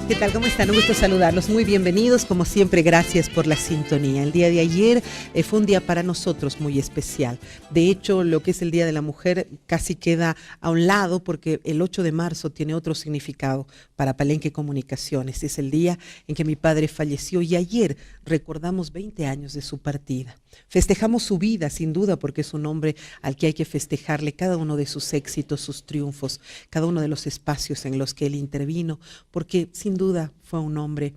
¿Qué tal? ¿Cómo están? Un gusto saludarlos. Muy bienvenidos. Como siempre, gracias por la sintonía. El día de ayer fue un día para nosotros muy especial. De hecho, lo que es el Día de la Mujer casi queda a un lado porque el 8 de marzo tiene otro significado para Palenque Comunicaciones. Es el día en que mi padre falleció y ayer recordamos 20 años de su partida. Festejamos su vida, sin duda, porque es un hombre al que hay que festejarle cada uno de sus éxitos, sus triunfos, cada uno de los espacios en los que él intervino, porque sin duda fue un hombre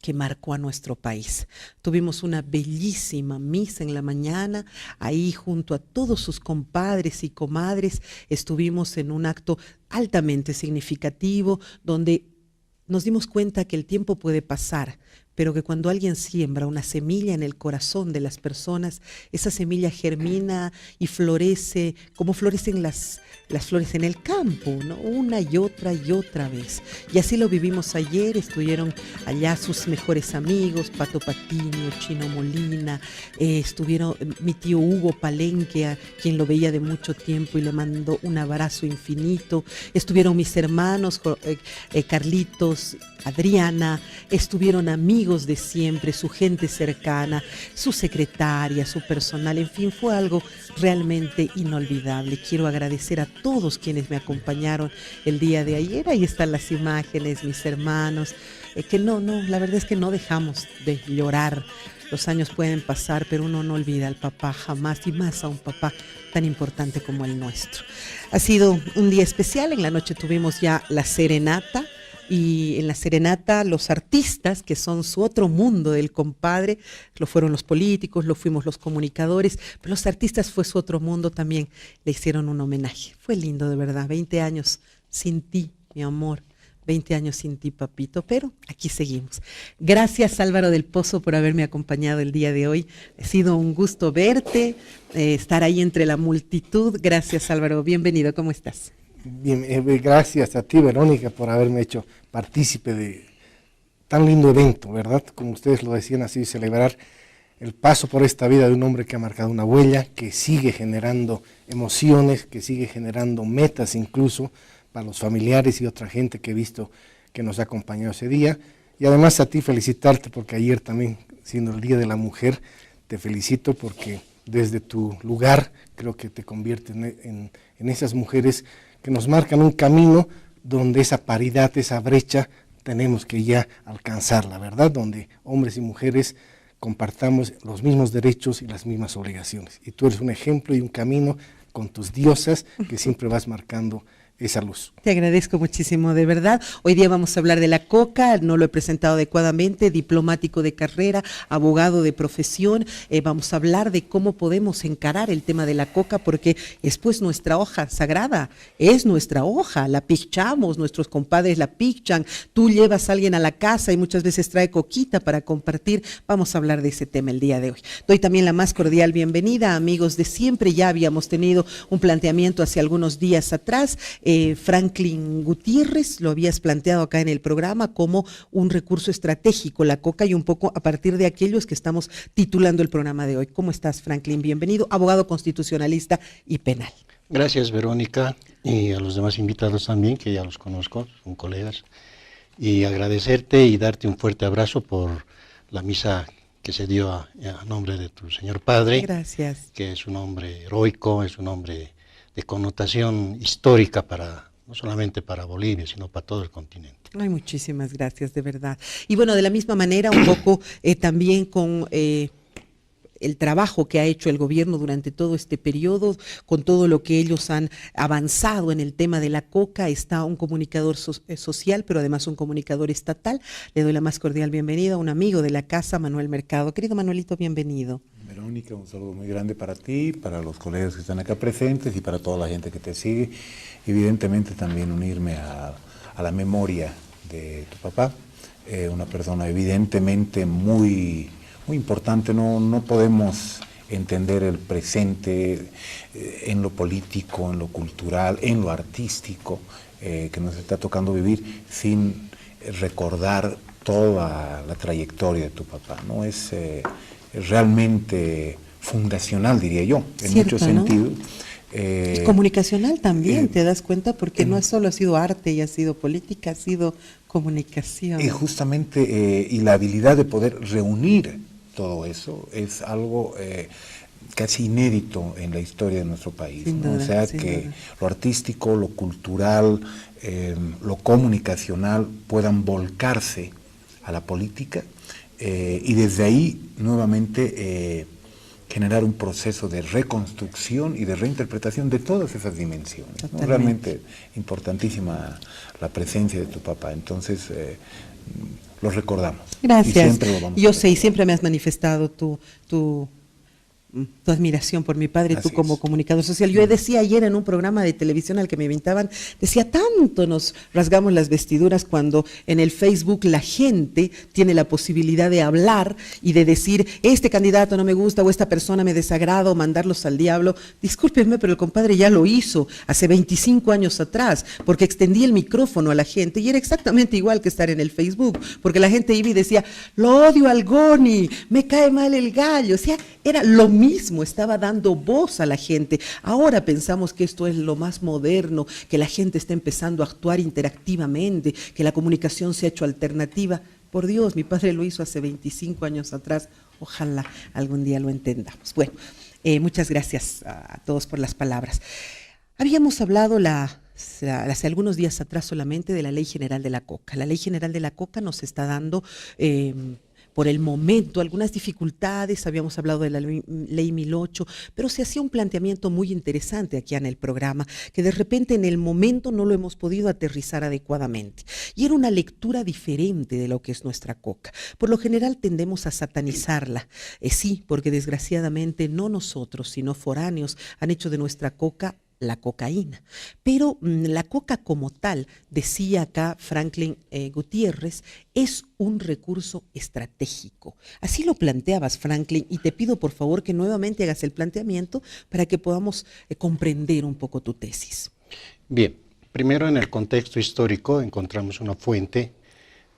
que marcó a nuestro país. Tuvimos una bellísima misa en la mañana, ahí junto a todos sus compadres y comadres, estuvimos en un acto altamente significativo, donde nos dimos cuenta que el tiempo puede pasar, pero que cuando alguien siembra una semilla en el corazón de las personas, esa semilla germina y florece, como florecen las flores en el campo, ¿no? Una y otra vez. Y así lo vivimos ayer. Estuvieron allá sus mejores amigos, Pato Patiño, Chino Molina, estuvieron mi tío Hugo Palenque, a quien lo veía de mucho tiempo y le mandó un abrazo infinito. Estuvieron mis hermanos, Carlitos, Adriana, estuvieron amigos de siempre, su gente cercana, su secretaria, su personal, en fin, fue algo realmente inolvidable. Quiero agradecer a todos quienes me acompañaron el día de ayer. Ahí están las imágenes, mis hermanos, que la verdad es que no dejamos de llorar. Los años pueden pasar, pero uno no olvida al papá jamás, y más a un papá tan importante como el nuestro. Ha sido un día especial. En la noche tuvimos ya la serenata. Y en la serenata los artistas, que son su otro mundo del compadre, lo fueron los políticos, lo fuimos los comunicadores, pero los artistas fue su otro mundo también, le hicieron un homenaje. Fue lindo, de verdad. 20 años sin ti, mi amor. 20 años sin ti, papito, pero aquí seguimos. Gracias, Álvaro del Pozo, por haberme acompañado el día de hoy. Ha sido un gusto verte, estar ahí entre la multitud. Gracias, Álvaro. Bienvenido. ¿Cómo estás? Bien, gracias a ti, Verónica, por haberme hecho partícipe de tan lindo evento, ¿verdad? Como ustedes lo decían, así celebrar el paso por esta vida de un hombre que ha marcado una huella, que sigue generando emociones, que sigue generando metas incluso para los familiares y otra gente que he visto que nos ha acompañado ese día. Y además a ti felicitarte, porque ayer también, siendo el Día de la Mujer, te felicito porque desde tu lugar creo que te conviertes en esas mujeres que nos marcan un camino donde esa paridad, esa brecha, tenemos que ya alcanzarla, ¿verdad? Donde hombres y mujeres compartamos los mismos derechos y las mismas obligaciones. Y tú eres un ejemplo y un camino con tus diosas que siempre vas marcando esa luz. Te agradezco muchísimo, de verdad. Hoy día vamos a hablar de la coca, no lo he presentado adecuadamente, diplomático de carrera, abogado de profesión. Vamos a hablar de cómo podemos encarar el tema de la coca, porque es pues nuestra hoja sagrada, es nuestra hoja, la pichamos, nuestros compadres la pichan, tú llevas a alguien a la casa y muchas veces trae coquita para compartir. Vamos a hablar de ese tema el día de hoy. Doy también la más cordial bienvenida, amigos de siempre. Ya habíamos tenido un planteamiento hace algunos días atrás. Franklin Gutiérrez, lo habías planteado acá en el programa como un recurso estratégico, la coca, y un poco a partir de aquellos que estamos titulando el programa de hoy. ¿Cómo estás, Franklin? Bienvenido, abogado constitucionalista y penal. Gracias, Verónica, y a los demás invitados también, que ya los conozco, son colegas, y agradecerte y darte un fuerte abrazo por la misa que se dio a nombre de tu señor padre. Gracias. Que es un hombre heroico, es un hombre de connotación histórica no solamente para Bolivia, sino para todo el continente. Ay, muchísimas gracias, de verdad. Y bueno, de la misma manera, un poco también con el trabajo que ha hecho el gobierno durante todo este periodo, con todo lo que ellos han avanzado en el tema de la coca, está un comunicador social, pero además un comunicador estatal. Le doy la más cordial bienvenida a un amigo de la casa, Manuel Mercado. Querido Manuelito, bienvenido. Verónica, un saludo muy grande para ti, para los colegas que están acá presentes y para toda la gente que te sigue. Evidentemente también unirme a la memoria de tu papá, una persona evidentemente muy importante. No podemos entender el presente en lo político, en lo cultural, en lo artístico que nos está tocando vivir sin recordar toda la trayectoria de tu papá, ¿no? Es realmente fundacional, diría yo, en muchos sentidos. Y comunicacional también, te das cuenta, porque no solo ha sido arte y ha sido política, ha sido comunicación. Y justamente, y la habilidad de poder reunir todo eso es algo casi inédito en la historia de nuestro país, ¿no? Duda, o sea que lo artístico, lo cultural, lo comunicacional puedan volcarse a la política y desde ahí nuevamente generar un proceso de reconstrucción y de reinterpretación de todas esas dimensiones, ¿no? Realmente importantísima la presencia de tu papá, entonces lo recordamos. Gracias. Y siempre lo vamos Yo a sé, y siempre me has manifestado tu admiración por mi padre, tú como comunicador social. Yo decía ayer en un programa de televisión al que me invitaban, decía, tanto nos rasgamos las vestiduras cuando en el Facebook la gente tiene la posibilidad de hablar y de decir, este candidato no me gusta o esta persona me desagrada o mandarlos al diablo. Discúlpenme, pero el compadre ya lo hizo hace 25 años atrás, porque extendí el micrófono a la gente y era exactamente igual que estar en el Facebook, porque la gente iba y decía, lo odio al Goni, me cae mal el gallo, o sea, era lo mismo, estaba dando voz a la gente. Ahora pensamos que esto es lo más moderno, que la gente está empezando a actuar interactivamente, que la comunicación se ha hecho alternativa. Por Dios, mi padre lo hizo hace 25 años atrás. Ojalá algún día lo entendamos. Bueno, muchas gracias a todos por las palabras. Habíamos hablado hace algunos días atrás solamente de la Ley General de la Coca. La Ley General de la Coca nos está dando por el momento algunas dificultades, habíamos hablado de la ley 1008, pero se hacía un planteamiento muy interesante aquí en el programa, que de repente en el momento no lo hemos podido aterrizar adecuadamente. Y era una lectura diferente de lo que es nuestra coca. Por lo general tendemos a satanizarla, sí, porque desgraciadamente no nosotros, sino foráneos han hecho de nuestra coca la cocaína. Pero la coca como tal, decía acá Franklin Gutiérrez, es un recurso estratégico. Así lo planteabas, Franklin, y te pido por favor que nuevamente hagas el planteamiento para que podamos comprender un poco tu tesis. Bien, primero en el contexto histórico encontramos una fuente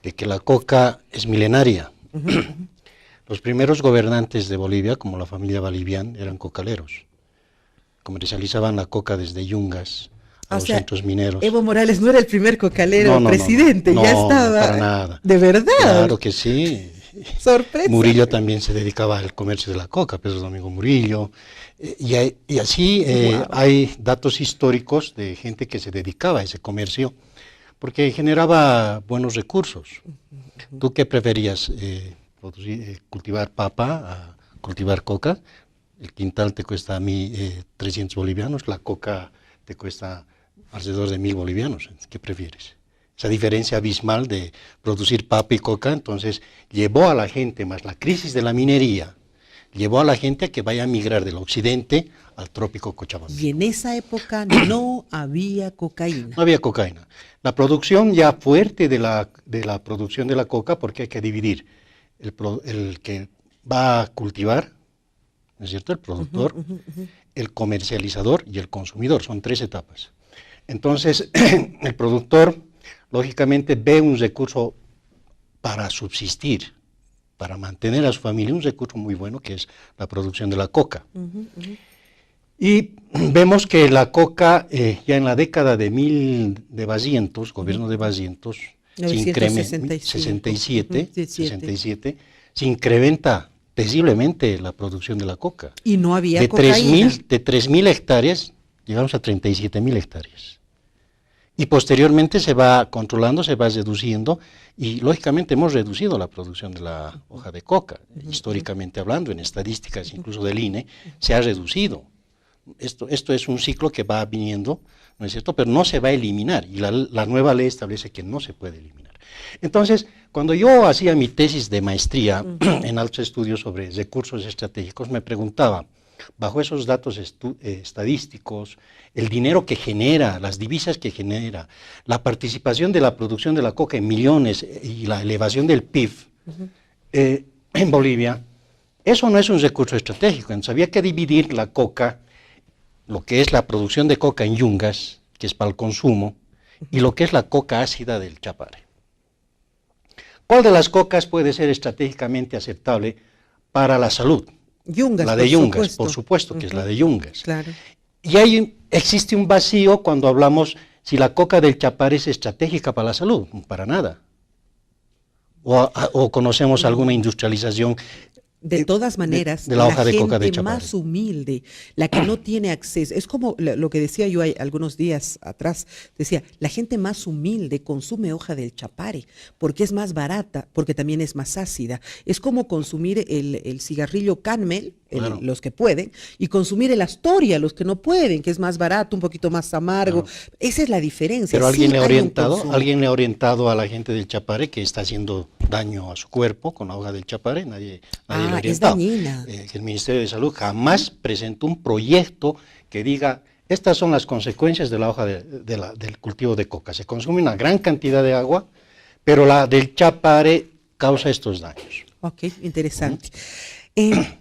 de que la coca es milenaria. Los primeros gobernantes de Bolivia, como la familia Balivián, eran cocaleros. Comercializaban la coca desde Yungas a los centros mineros. Evo Morales no era el primer cocalero presidente, ya estaba. No, para nada. ¿De verdad? Claro que sí. Sorpresa. Murillo también se dedicaba al comercio de la coca, Pedro Domingo Murillo. Y así hay datos históricos de gente que se dedicaba a ese comercio porque generaba buenos recursos. ¿Tú qué preferías? ¿Cultivar papa a cultivar coca? El quintal te cuesta a mí 300 bolivianos, la coca te cuesta alrededor de 1000 bolivianos. ¿Qué prefieres? Esa diferencia abismal de producir papa y coca, entonces llevó a la gente, más la crisis de la minería, llevó a la gente a que vaya a migrar del occidente al trópico Cochabamba. Y en esa época no había cocaína. No había cocaína. La producción ya fuerte de la producción de la coca, porque hay que dividir el que va a cultivar, ¿no es cierto? El productor, el comercializador y el consumidor. Son 3 etapas. Entonces, el productor, lógicamente, ve un recurso para subsistir, para mantener a su familia, un recurso muy bueno que es la producción de la coca. Y vemos que la coca, ya en la década de Bazientos, gobierno de Bazientos, 67, se incrementa visiblemente la producción de la coca. Y no había cocaína. De 3.000 hectáreas, llegamos a 37.000 hectáreas. Y posteriormente se va controlando, se va reduciendo, y lógicamente hemos reducido la producción de la hoja de coca. Históricamente hablando, en estadísticas incluso del INE, se ha reducido. Esto es un ciclo que va viniendo, ¿no es cierto? Pero no se va a eliminar, y la nueva ley establece que no se puede eliminar. Entonces, cuando yo hacía mi tesis de maestría en altos estudios sobre recursos estratégicos, me preguntaba, bajo esos datos estadísticos, el dinero que genera, las divisas que genera, la participación de la producción de la coca en millones y la elevación del PIB en Bolivia, eso no es un recurso estratégico. Entonces había que dividir la coca, lo que es la producción de coca en Yungas, que es para el consumo, y lo que es la coca ácida del Chapare. ¿Cuál de las cocas puede ser estratégicamente aceptable para la salud? Yungas, la de Yungas, por supuesto que es la de Yungas. Claro. existe un vacío cuando hablamos si la coca del Chapare es estratégica para la salud, para nada. O conocemos alguna industrialización. De todas maneras, de la hoja de coca de gente Chapare. más humilde, la que no tiene acceso, es como lo que decía yo algunos días atrás, decía, la gente más humilde consume hoja del Chapare, porque es más barata, porque también es más ácida. Es como consumir el cigarrillo Camel, Claro. los que pueden, y consumir el Astoria, los que no pueden, que es más barato, un poquito más amargo. Claro. Esa es la diferencia. Pero Sí hay un consumo. alguien le ha orientado a la gente del Chapare que está haciendo daño a su cuerpo con la hoja del Chapare, nadie le ha orientado. Es dañina. El Ministerio de Salud jamás presentó un proyecto que diga, estas son las consecuencias de la hoja del cultivo de coca. Se consume una gran cantidad de agua, pero la del Chapare causa estos daños. Ok, interesante.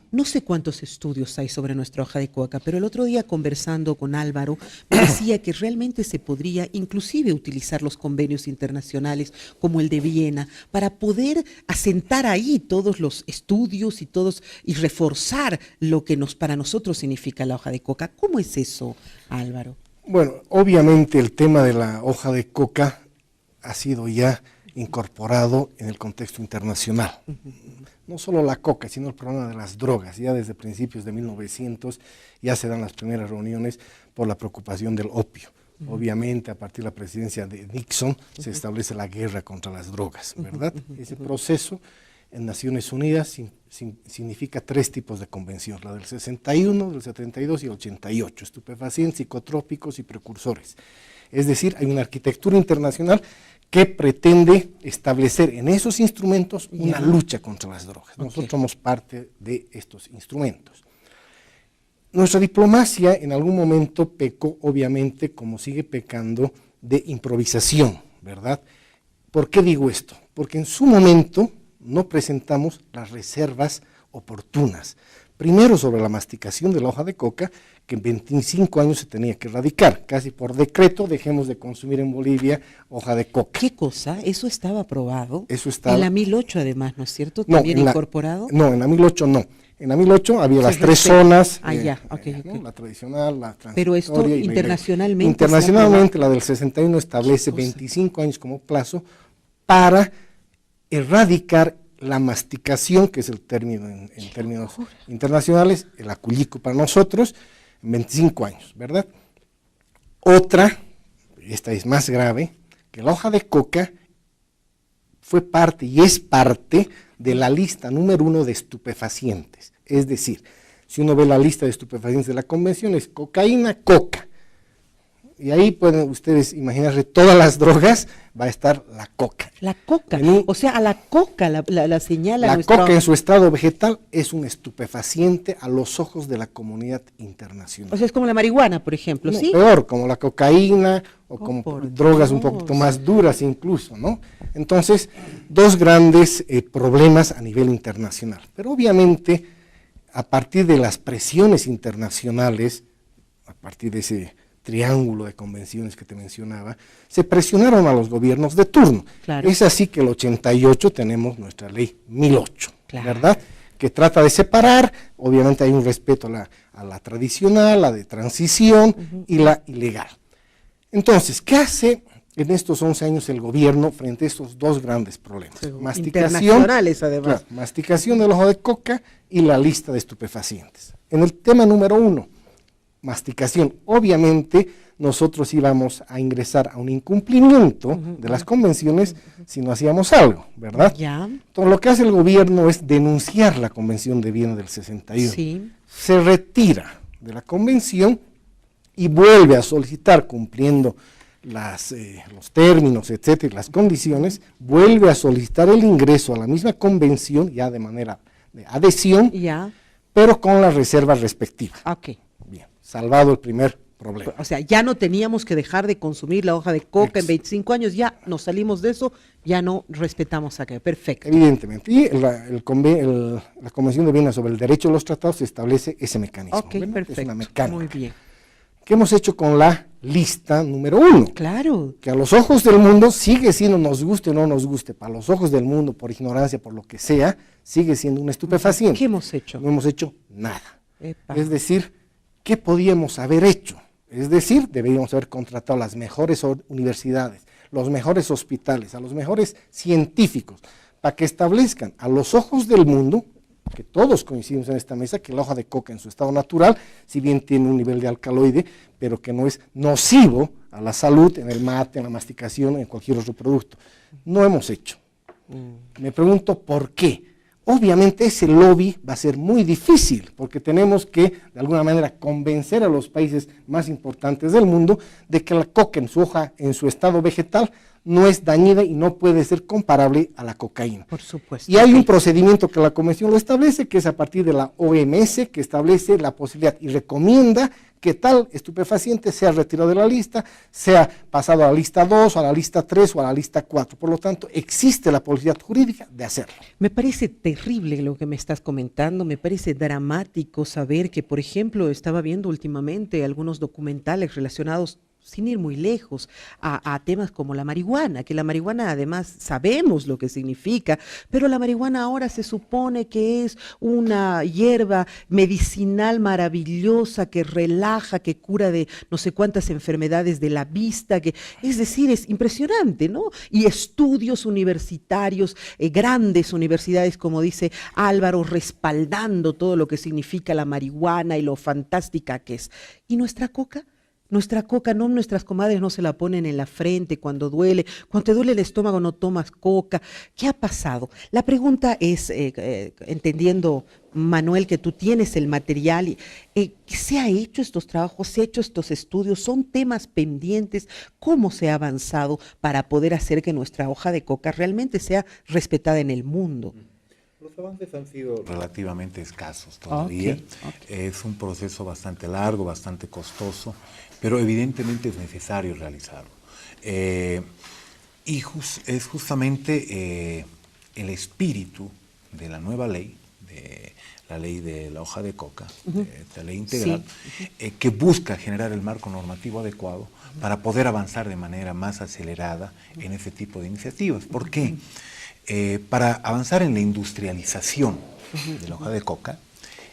No sé cuántos estudios hay sobre nuestra hoja de coca, pero el otro día conversando con Álvaro me decía que realmente se podría inclusive utilizar los convenios internacionales como el de Viena para poder asentar ahí todos los estudios y reforzar lo que para nosotros significa la hoja de coca. ¿Cómo es eso, Álvaro? Bueno, obviamente el tema de la hoja de coca ha sido ya incorporado en el contexto internacional. No solo la coca, sino el problema de las drogas. Ya desde principios de 1900 ya se dan las primeras reuniones por la preocupación del opio. Obviamente, a partir de la presidencia de Nixon se establece la guerra contra las drogas, ¿verdad? Ese proceso en Naciones Unidas significa 3 tipos de convención, la del 61, del 72 y el 88, estupefacientes, psicotrópicos y precursores. Es decir, hay una arquitectura internacional que pretende establecer en esos instrumentos una lucha contra las drogas. Nosotros somos parte de estos instrumentos. Nuestra diplomacia en algún momento pecó, obviamente, como sigue pecando, de improvisación, ¿verdad? ¿Por qué digo esto? Porque en su momento no presentamos las reservas oportunas. Primero, sobre la masticación de la hoja de coca, que en 25 años se tenía que erradicar. Casi por decreto dejemos de consumir en Bolivia hoja de coca. ¿Qué cosa? ¿Eso estaba aprobado? Eso estaba. En la 1008 además, ¿no es cierto? ¿También incorporado? No, en la 1008 no. En la 1008 había las 3 zonas. ¿no? La tradicional, la transitoria. Pero esto y internacionalmente. Internacionalmente, la del 61 establece 25 años como plazo para erradicar la masticación, que es el término en términos internacionales, el acullico para nosotros, en 25 años, ¿verdad? Otra, esta es más grave, que la hoja de coca fue parte y es parte de la lista número 1 de estupefacientes. Es decir, si uno ve la lista de estupefacientes de la convención, es cocaína, coca. Y ahí pueden ustedes imaginarse todas las drogas, va a estar la coca. La coca, o sea, a la coca la señala. La coca en su estado vegetal es un estupefaciente a los ojos de la comunidad internacional. O sea, es como la marihuana, por ejemplo, no, ¿sí? Peor, como la cocaína o como drogas un poquito más duras incluso, ¿no? Entonces, 2 grandes problemas a nivel internacional. Pero obviamente, a partir de las presiones internacionales, a partir de ese triángulo de convenciones que te mencionaba, se presionaron a los gobiernos de turno. Claro. Es así que el 88 tenemos nuestra ley 1008, claro, ¿verdad? Que trata de separar, obviamente hay un respeto a la tradicional, la de transición y la ilegal. Entonces, ¿qué hace en estos 11 años el gobierno frente a estos 2 grandes problemas? Internacionales, además. Claro, masticación del ojo de coca y la lista de estupefacientes. En el tema número 1, masticación, obviamente nosotros íbamos a ingresar a un incumplimiento de las convenciones si no hacíamos algo, ¿verdad? Ya. Entonces lo que hace el gobierno es denunciar la Convención de Viena del 61. Sí. Se retira de la convención y vuelve a solicitar, cumpliendo los términos, etcétera, y las condiciones, vuelve a solicitar el ingreso a la misma convención, ya de manera de adhesión, Ya. pero con las reservas respectivas. Ok. Bien, salvado el primer problema. O sea, ya no teníamos que dejar de consumir la hoja de coca en 25 años, ya nos salimos de eso, ya no respetamos aquello. Perfecto. Evidentemente. Y la Convención de Viena sobre el Derecho de los Tratados establece ese mecanismo. Ok, ¿verdad? perfecto. Es una mecánica. Muy bien. ¿Qué hemos hecho con la lista número 1? Claro. Que a los ojos del mundo sigue siendo, nos guste o no nos guste, para los ojos del mundo, por ignorancia, por lo que sea, sigue siendo un estupefaciente. ¿Qué hemos hecho? No hemos hecho nada. Epa. Es decir, ¿qué podíamos haber hecho? Es decir, deberíamos haber contratado las mejores universidades, los mejores hospitales, a los mejores científicos, para que establezcan a los ojos del mundo, que todos coincidimos en esta mesa, que la hoja de coca en su estado natural, si bien tiene un nivel de alcaloide, pero que no es nocivo a la salud en el mate, en la masticación, en cualquier otro producto. No hemos hecho. Me pregunto por qué. Obviamente ese lobby va a ser muy difícil, porque tenemos que, de alguna manera, convencer a los países más importantes del mundo de que la coca en su hoja, en su estado vegetal, no es dañina y no puede ser comparable a la cocaína. Por supuesto. Y hay un procedimiento que la Convención lo establece, que es a partir de la OMS, que establece la posibilidad y recomienda que tal estupefaciente sea retirado de la lista, sea pasado a la lista 2, a la lista 3 o a la lista 4. Por lo tanto, existe la posibilidad jurídica de hacerlo. Me parece terrible lo que me estás comentando, me parece dramático saber que, por ejemplo, estaba viendo últimamente algunos documentales relacionados, sin ir muy lejos, a temas como la marihuana, que la marihuana además sabemos lo que significa, pero la marihuana ahora se supone que es una hierba medicinal maravillosa que relaja, que cura de no sé cuántas enfermedades de la vista, es decir, es impresionante, ¿no? Y estudios universitarios, grandes universidades, como dice Álvaro, respaldando todo lo que significa la marihuana y lo fantástica que es. ¿Y nuestra coca? Nuestra coca, no, nuestras comadres no se la ponen en la frente cuando te duele el estómago no tomas coca. ¿Qué ha pasado? La pregunta es, entendiendo, Manuel, que tú tienes el material, ¿se ha hecho estos trabajos, se ha hecho estos estudios? ¿Son temas pendientes? ¿Cómo se ha avanzado para poder hacer que nuestra hoja de coca realmente sea respetada en el mundo? Los avances han sido relativamente escasos todavía. Okay. Es un proceso bastante largo, bastante costoso, pero evidentemente es necesario realizarlo. Y es justamente el espíritu de la nueva ley, de la ley de la hoja de coca, de esta ley integral, sí, que busca generar el marco normativo adecuado para poder avanzar de manera más acelerada en ese tipo de iniciativas. ¿Por qué? Para avanzar en la industrialización de la hoja de coca,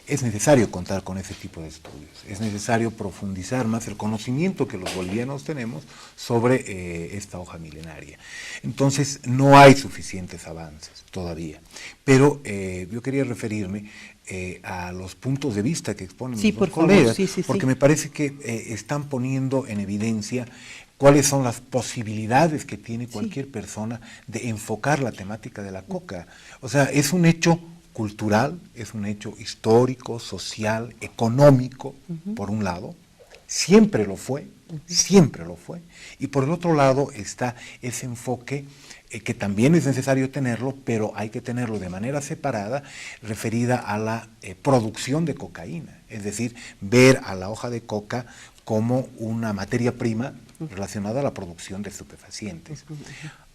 es necesario contar con ese tipo de estudios, es necesario profundizar más el conocimiento que los bolivianos tenemos sobre esta hoja milenaria. Entonces, no hay suficientes avances todavía, pero yo quería referirme a los puntos de vista que exponen los colegas, porque me parece que están poniendo en evidencia cuáles son las posibilidades que tiene cualquier persona de enfocar la temática de la coca. O sea, es un hecho cultural, es un hecho histórico, social, económico, por un lado, siempre lo fue, y por el otro lado está ese enfoque que también es necesario tenerlo, pero hay que tenerlo de manera separada, referida a la producción de cocaína, es decir, ver a la hoja de coca como una materia prima relacionada a la producción de estupefacientes.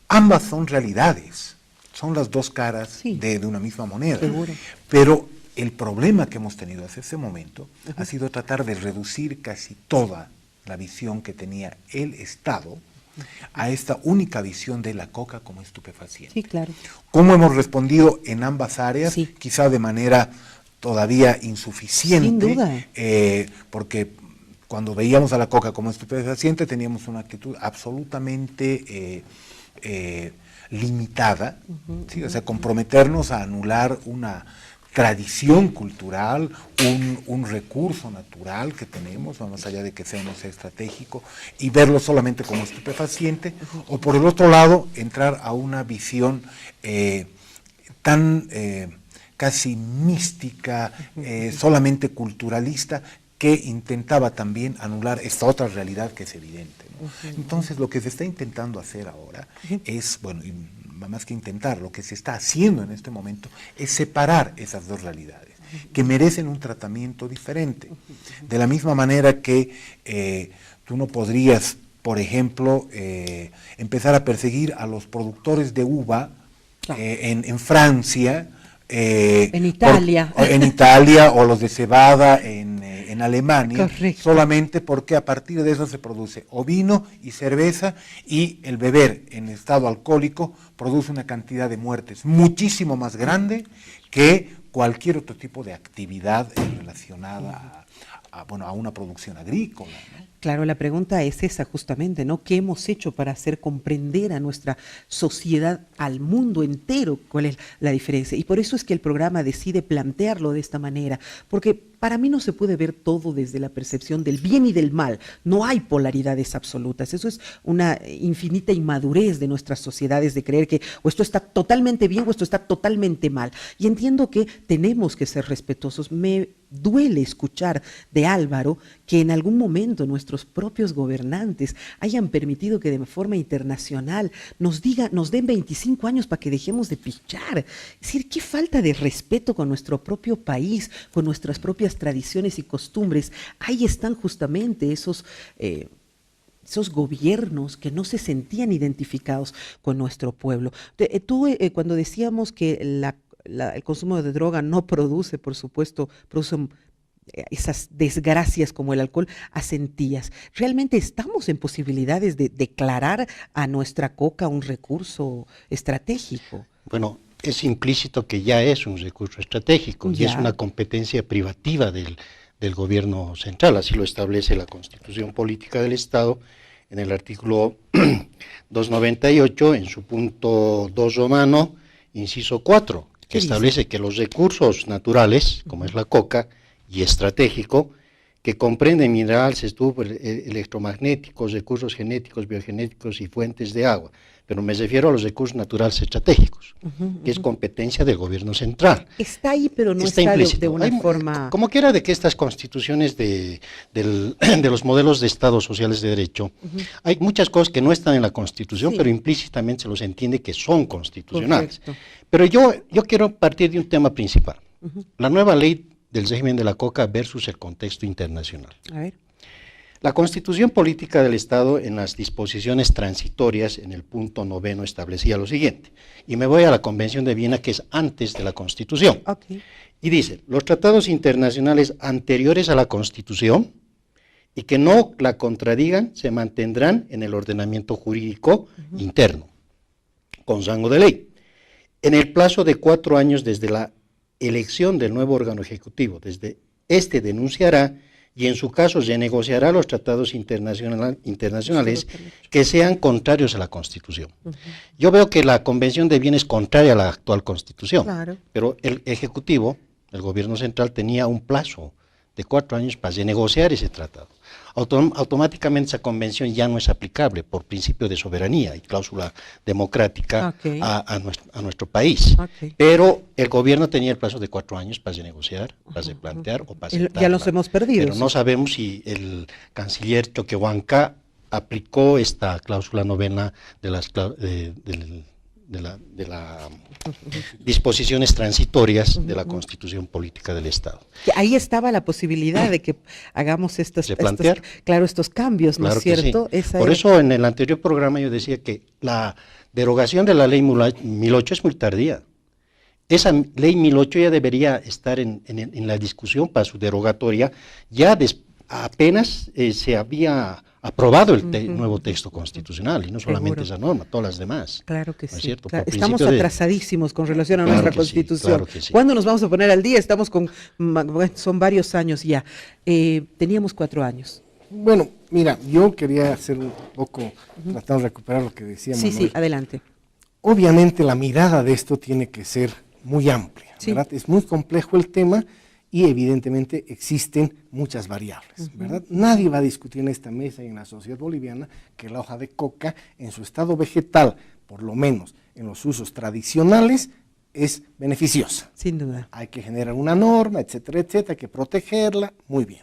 Ambas son realidades, son las dos caras de una misma moneda. Seguro. Pero el problema que hemos tenido hasta ese momento ha sido tratar de reducir casi toda la visión que tenía el Estado a esta única visión de la coca como estupefaciente. Sí, claro. ¿Cómo hemos respondido en ambas áreas? Sí. Quizá de manera todavía insuficiente. Sin duda. Porque cuando veíamos a la coca como estupefaciente teníamos una actitud absolutamente limitada, ¿sí? O sea, comprometernos a anular una tradición cultural, un recurso natural que tenemos, más allá de que sea no sea estratégico, y verlo solamente como estupefaciente, o por el otro lado, entrar a una visión tan casi mística, solamente culturalista, que intentaba también anular esta otra realidad que es evidente, ¿no? Entonces, lo que se está intentando hacer ahora es, bueno, y más que intentar, lo que se está haciendo en este momento es separar esas dos realidades, que merecen un tratamiento diferente. De la misma manera que tú no podrías, por ejemplo, empezar a perseguir a los productores de uva en Francia, en Italia. En Italia, o los de cebada en Alemania. Correcto. Solamente porque a partir de eso se produce o vino y cerveza, y el beber en estado alcohólico produce una cantidad de muertes muchísimo más grande que cualquier otro tipo de actividad relacionada a una producción agrícola, ¿no? Claro, la pregunta es esa justamente, ¿no? ¿Qué hemos hecho para hacer comprender a nuestra sociedad, al mundo entero, cuál es la diferencia? Y por eso es que el programa decide plantearlo de esta manera, porque para mí no se puede ver todo desde la percepción del bien y del mal. No hay polaridades absolutas. Eso es una infinita inmadurez de nuestras sociedades de creer que o esto está totalmente bien o esto está totalmente mal. Y entiendo que tenemos que ser respetuosos. Me duele escuchar de Álvaro que en algún momento nuestros propios gobernantes hayan permitido que de forma internacional nos den 25 años para que dejemos de pichar. Es decir, qué falta de respeto con nuestro propio país, con nuestras propias tradiciones y costumbres. Ahí están justamente esos gobiernos que no se sentían identificados con nuestro pueblo. Cuando decíamos que el consumo de droga no produce, por supuesto, esas desgracias como el alcohol, asentías. ¿Realmente estamos en posibilidades de declarar a nuestra coca un recurso estratégico? Bueno, es implícito que ya es un recurso estratégico y es una competencia privativa del gobierno central, así lo establece la Constitución Política del Estado en el artículo 298, en su punto 2 romano, inciso 4, que establece que los recursos naturales, como es la coca, y estratégico, que comprenden minerales, estufos electromagnéticos, recursos genéticos, biogenéticos y fuentes de agua. Pero me refiero a los recursos naturales estratégicos, que es competencia del gobierno central. Está ahí, pero no está de una forma... Como quiera de que estas constituciones de los modelos de Estados sociales de derecho, hay muchas cosas que no están en la Constitución, pero implícitamente se los entiende que son constitucionales. Correcto. Pero yo quiero partir de un tema principal. La nueva ley del régimen de la coca versus el contexto internacional. A ver. La Constitución Política del Estado, en las disposiciones transitorias, en el punto 9, establecía lo siguiente, y me voy a la Convención de Viena, que es antes de la Constitución, y dice, los tratados internacionales anteriores a la Constitución y que no la contradigan, se mantendrán en el ordenamiento jurídico interno, con rango de ley, en el plazo de 4 años desde la elección del nuevo órgano ejecutivo. Desde este denunciará y en su caso renegociará los tratados internacionales que sean contrarios a la Constitución. Yo veo que la Convención de Viena es contraria a la actual Constitución, pero el Ejecutivo, el gobierno central, tenía un plazo de 4 años para renegociar ese tratado. Automáticamente esa convención ya no es aplicable por principio de soberanía y cláusula democrática a nuestro país. Pero el gobierno tenía el plazo de 4 años para renegociar, para replantear o para aceptar. Ya los hemos perdido. Pero no sabemos si el canciller Choquehuanca aplicó esta cláusula novena de las disposiciones transitorias de la Constitución Política del Estado. Ahí estaba la posibilidad de que hagamos estos cambios, ¿no es cierto? Sí. Por eso en el anterior programa yo decía que la derogación de la ley 1008 es muy tardía. Esa ley 1008 ya debería estar en la discusión para su derogatoria, ya apenas se había aprobado el nuevo texto constitucional, y no solamente esa norma, todas las demás. Claro que sí. Claro. Estamos atrasadísimos con relación a nuestra Constitución. ¿Cuándo nos vamos a poner al día? Son varios años ya. Teníamos 4 años. Bueno, mira, yo quería hacer un poco, tratando de recuperar lo que decía Manuel. Sí, adelante. Obviamente la mirada de esto tiene que ser muy amplia, ¿verdad? Es muy complejo el tema, y evidentemente existen muchas variables, ¿verdad? Nadie va a discutir en esta mesa y en la sociedad boliviana que la hoja de coca en su estado vegetal, por lo menos en los usos tradicionales, es beneficiosa. Sin duda. Hay que generar una norma, etcétera, etcétera, hay que protegerla, muy bien.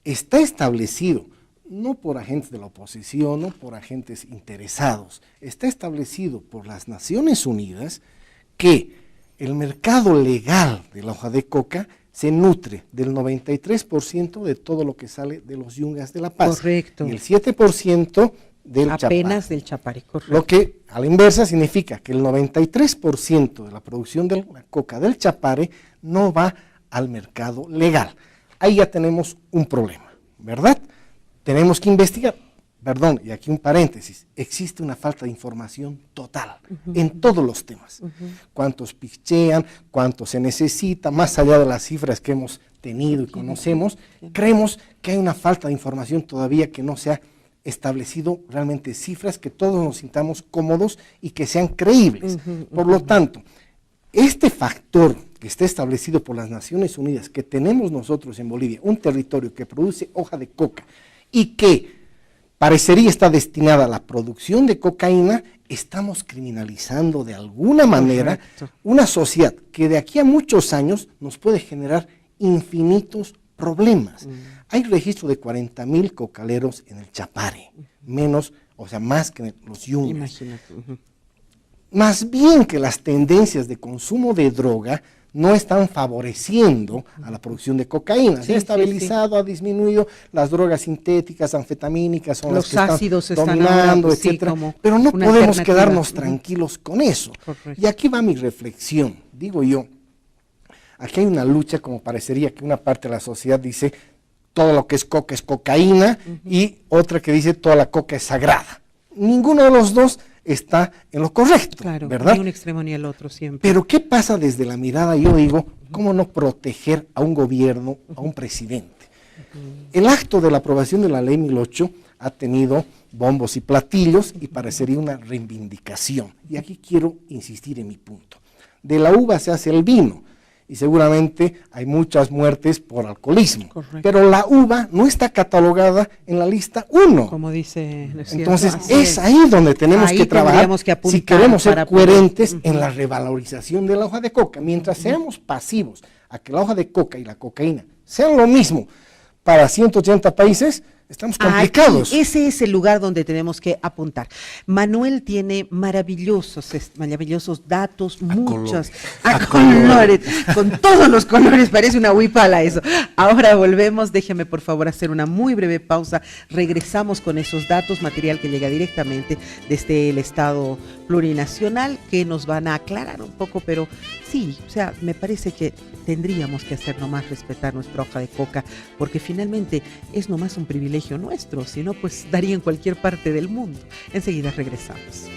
Está establecido, no por agentes de la oposición, no por agentes interesados, está establecido por las Naciones Unidas que el mercado legal de la hoja de coca se nutre del 93% de todo lo que sale de los yungas de La Paz. Correcto. Y el 7% del chapare. Apenas del chapare, correcto. Lo que a la inversa significa que el 93% de la producción de la coca del chapare no va al mercado legal. Ahí ya tenemos un problema, ¿verdad? Tenemos que investigar. Perdón, y aquí un paréntesis, existe una falta de información total en todos los temas. Cuántos pichean, cuánto se necesita, más allá de las cifras que hemos tenido y conocemos, creemos que hay una falta de información todavía que no se ha establecido realmente cifras, que todos nos sintamos cómodos y que sean creíbles. Por lo tanto, este factor que está establecido por las Naciones Unidas, que tenemos nosotros en Bolivia, un territorio que produce hoja de coca y que parecería está destinada a la producción de cocaína, estamos criminalizando de alguna manera una sociedad que de aquí a muchos años nos puede generar infinitos problemas. Hay registro de 40,000 cocaleros en el Chapare, menos, o sea, más que en los Yungas. Imagínate. Más bien que las tendencias de consumo de droga no están favoreciendo a la producción de cocaína. Se ha estabilizado, ha disminuido las drogas sintéticas, anfetamínicas, son los las que ácidos están dominando, ahora, etcétera. Pero no podemos quedarnos tranquilos con eso. Correcto. Y aquí va mi reflexión. Digo yo, aquí hay una lucha, como parecería que una parte de la sociedad dice todo lo que es coca es cocaína y otra que dice toda la coca es sagrada. Ninguno de los dos está en lo correcto, claro, ¿verdad? Ni un extremo ni el otro siempre. Pero ¿qué pasa desde la mirada? Yo digo, ¿cómo no proteger a un gobierno, a un presidente? El acto de la aprobación de la ley 1008 ha tenido bombos y platillos y parecería una reivindicación. Y aquí quiero insistir en mi punto. De la uva se hace el vino y seguramente hay muchas muertes por alcoholismo. Correcto. Pero la uva no está catalogada en la lista 1. Como dice, ¿no es cierto? Entonces Así es ahí donde tenemos Ahí que trabajar tendríamos que apuntar si queremos ser para poder- coherentes en la revalorización de la hoja de coca. Mientras seamos pasivos a que la hoja de coca y la cocaína sean lo mismo para 180 países, estamos complicados. Aquí, ese es el lugar donde tenemos que apuntar. Manuel tiene maravillosos datos, muchos, a colores, con todos los colores, parece una huipala eso. Ahora volvemos, déjeme por favor hacer una muy breve pausa, regresamos con esos datos, material que llega directamente desde el Estado plurinacional, que nos van a aclarar un poco, pero sí, o sea, me parece que tendríamos que hacer nomás respetar nuestra hoja de coca, porque finalmente es nomás un privilegio nuestro, si no pues daría en cualquier parte del mundo. Enseguida regresamos.